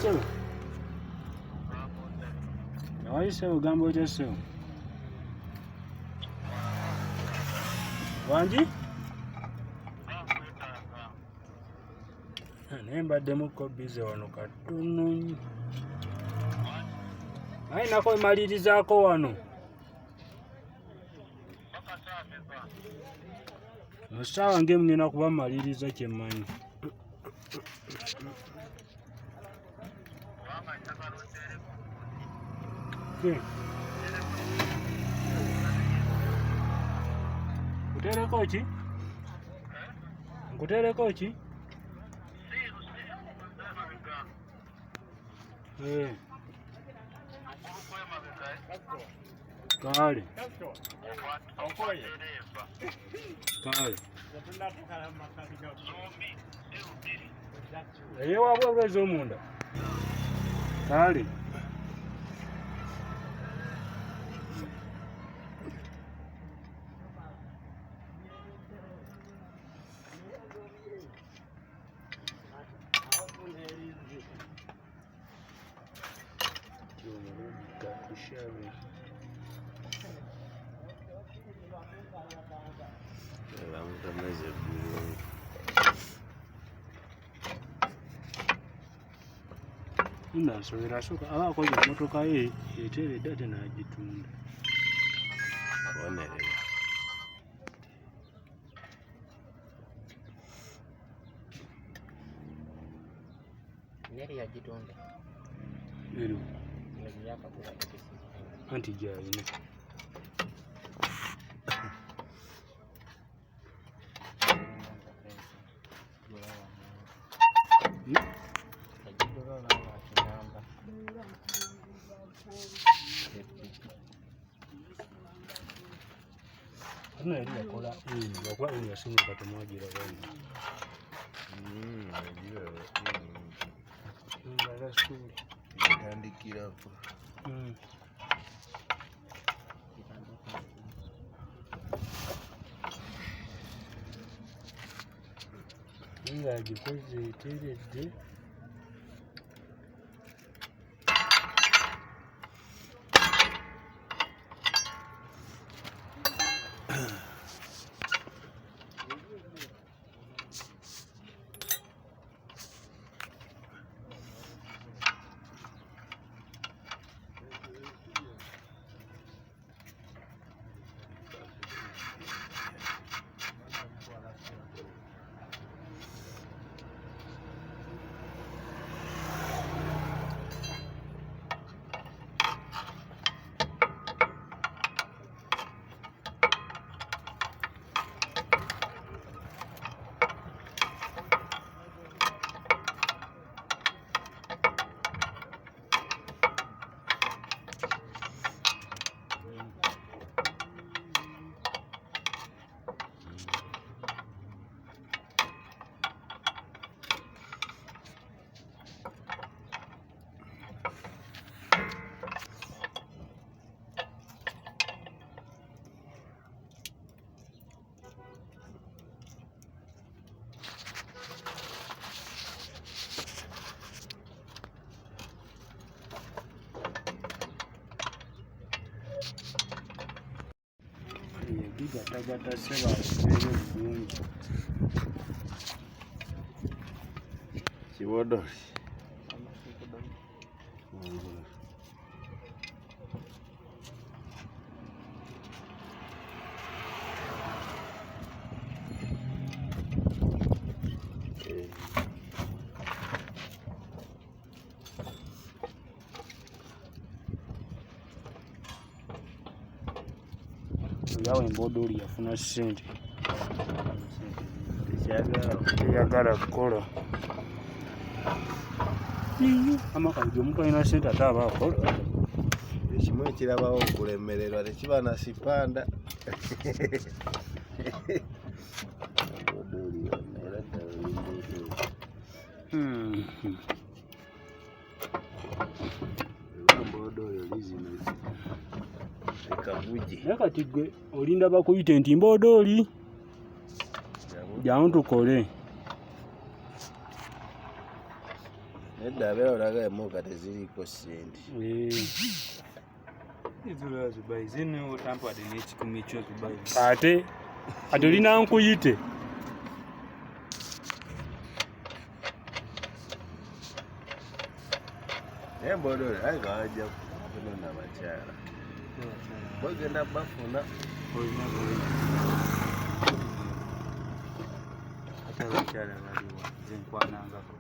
sewo? Wayise ogamba otya sewo? Wangi? Naye mbaddemukko bize wano katono. Aye nako malirizaako wano. Mu ssaawa ng'emu ngenda kuba maliriza kye mmanyi. Nkuteereko ki? Nkuteereko ki? Kale. Kale. Eyewaabwe olwezi omunda. Kale. Nasubira asooka aba akoze emmotoka ye eteeredde ate n'agitunda. Onerera. Neri yagitunda? Ero. Anti gy'alina. Hano yali yakola yakuba yasinga temwagira bana. Yatandikirako. Nga agikoze eteeredde. Gata seba sebe bulungi. Kibodoli. Yawe embodoli yafuna ssente. Teyagala kukola. Amakazi omuntu alina ssente ate aba akola. Ekimu ekirabawo okulemererwa tekiba na sipanda. Naye kati gwe olinda bakuyite nti mbodooli. Jjangu tukole. Edda abeera olaga emmoga teziriiko ssente. Ezo zibayi zino otampadde n'ekikumi kyo zibayi. Ate olina nkuyite. Naye mbodole ayi bajja kunona abakyala. Bagenda bafuna. Olina ate abakyala baliwo nze nkwanangako.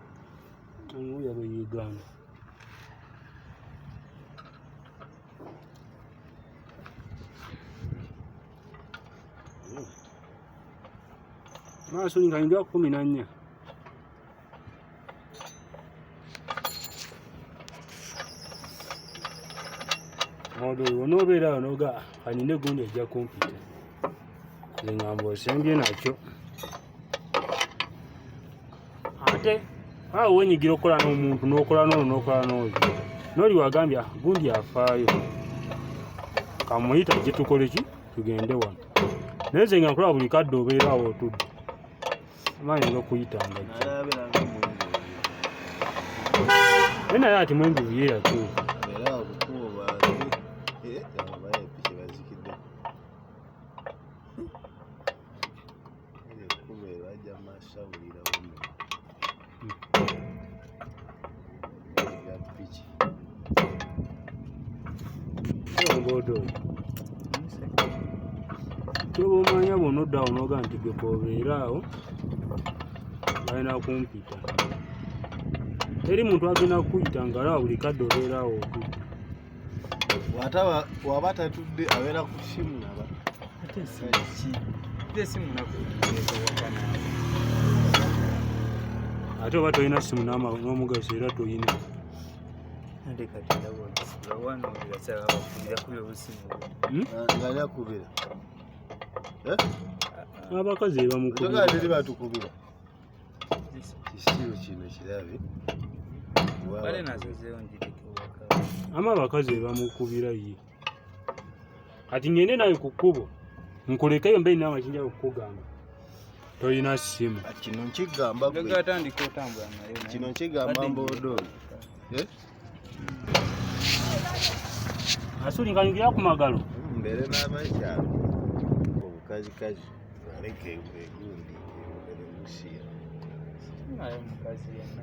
Omuya bweyigaana. Maaso nga nja 14. Modo onobeera onoga kaninde gundi ejja kumpita. Ngamba osembye nakyo. Ate awo wenyigira okukola n'omuntu n'okola n'oyo. N'oli wagambya gundi afaayo. Kamuyita gye tukole ki tugende wano. Naye nze nga nkola buli kadde obeera awo otudde. Amanyi ng'okuyitanga. Naye ati mwenjuvu ye yatuuka. Era obukubo bwange abaye piki bazikidde. Ekkubo bajja masawulira wano. Ya piki. Ngodo. Kyobo manya bonodda onoga nti gwe kobeera awo. Balina kumpita. Teri muntu agenda kuyita ngala buli kadde obeera awo otudde. Waba tatudde abeera ku simu naba. Ate simu nakugezawakana. Ate oba tolina simu n'omugaso era toyina. Ate kati ndabona wano obigasaba bakubira kuba obusimu. Ng'ali akubira. Abakazi bamukubira. Toga teri batukubira. Kisibo kino kirabe. Bale nazo zeonjirike waka. Ama abakazi bamukubira ye. Kati ngende naye ku kkubo. Nkulekeyo mbe nina amakijja okukugamba. Toyina simu. Kino nkigamba gwe. Ngatandika otambula nayo. Kino nkigamba mbodoli. Asuli nga ngira ku magalo. Mbere n'abakyala. Obukazikazi aleke egundi ebere musiya. Naye mukazi yenna.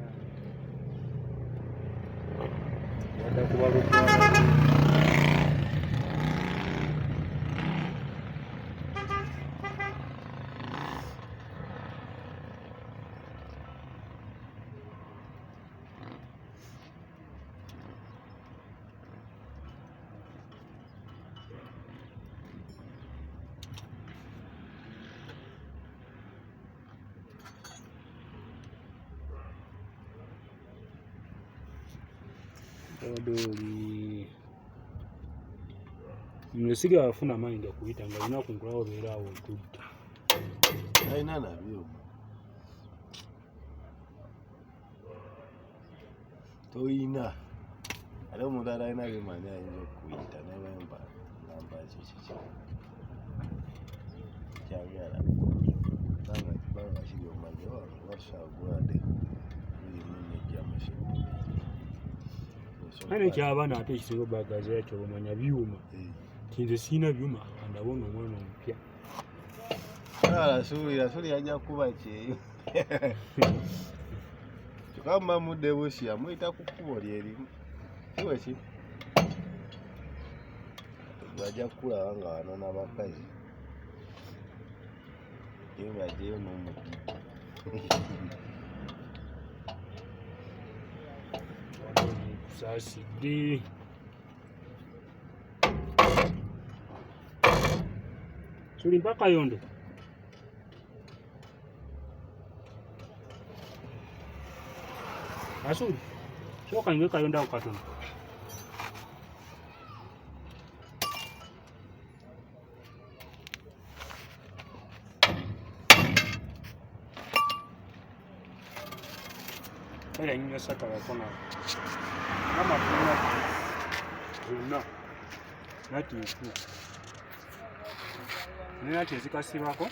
Yadda kuba lukwana. Odoli. Mlesiga afuna mind okuyita nga alina kunkulawo obeera awo otudde. Alina nabyo. Toyina. Ate omuntu alina bimanya ayinza okuyita nebemba namba kiki. Kyagala. Banga kiri omanye wasagulade. Ane ky'abaana ate ekisinga obagaza yakyo bamanya byuma. Kinze sina byuma ndabona omwana omupya. Suli ajja kuba kyeyo. Kamba mudde busi amuyita ku kkubo lyerimu. Kiwe ki? Bajja kulaba nga wanona abakazi. Yenga jeyo n'omuti. Sasidde. Suli mpaka yondo. Asuli. Shoka ingeka yonda ukatona. Kaya nyinyo sata wakona. Kama kuna zona nati ifu. Nina tezikasibako